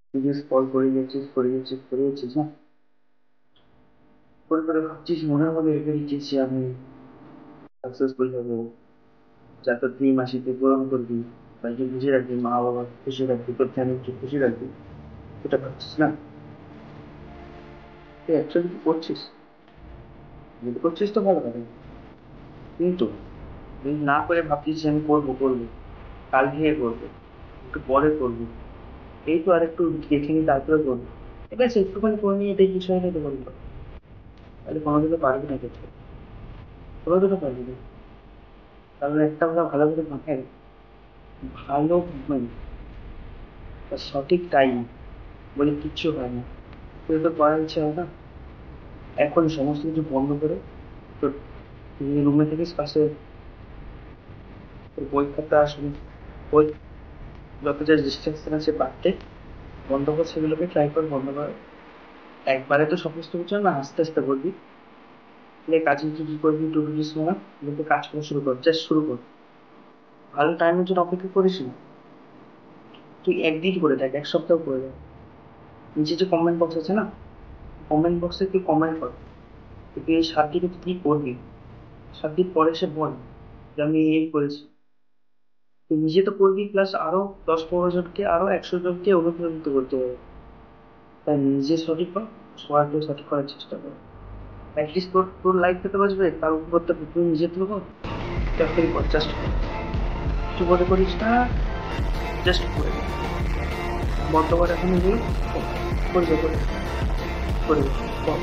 তুই স্কল করে যাচ্ছিস না, করে করে ভাবছিস মনের মধ্যে রেখে দিচ্ছিস যে আমি সাকসেসফুল হবো, যাতে তুই মাসিকে পূরণ করবি, তাকে বুঝে রাখবি, মা বাবা খুশি রাখবি, তোর ফ্যামিলিকে খুশি রাখবি। এটা ভাবছিস না, তুই অ্যাকচুয়ালি কি করছিস? যদি করছিস তো ভালো কথা, কিন্তু তুই না করে ভাবছিস যে আমি করবো, কাল থেকে করবো, একটু পরে করবো, এই তো আর একটু দেখে নি তারপরে করবো, ঠিক আছে একটুখানি করে নিয়ে এটাই কিছু হয়নি তো বলবো, তাহলে কোনোদিনও পারবি না করতে, কোনোদিনও পারবি না। কারণ একটা কথা ভালো করে মাথায় রাখ, ভালো মানে তার সঠিক টাইম বলে কিচ্ছু হয় না। তোর তো করার ইচ্ছে হয় না, এখন সমস্ত কিছু বন্ধ করে তোর রুমে থাকিস পাশে, তোর বই খাতা আসুন, বই, যত যা ডিস্ট্রাকশন আছে বাড়তে বন্ধ কর, সেগুলোকে ট্রাই কর বন্ধ কর। একবারে তো সমস্ত কিছু না, আস্তে আস্তে করবি। কাজে কি কি করবি টু ডু লিস্ট বানা, এগুলোতে কাজ করা শুরু কর, জাস্ট শুরু কর। ভালো টাইমের জন্য অপেক্ষা করিস না, তুই একদিন করে দেখ, এক সপ্তাহ করে দেখ। নিচে যে কমেন্ট বক্স আছে না, কমেন্ট বক্সে তুই কমেন্ট কর, তুই এই 7 দিনে তুই কি করবি, 7 দিন পরে এসে বল যে আমি এই করেছি। তুই নিজে তো করবি, প্লাস আরো 10-15 জনকে, আরো 100 জনকে অনুপ্রাণিত করতে হবে। তাই নিজে সঠিক কর, সবাইকে সঠিক করার চেষ্টা কর। অ্যাটলিস্ট তোর তোর লাইফ পেতে বাঁচবে, তার উপরটা তুই নিজে তুলবো, তাড়াতাড়ি কর, জাস্ট কিছু মনে করিস না, জাস্ট করে দে। বন্ধ কর এখন, নিয়ে করে দে, করে দে, করে দে, কর।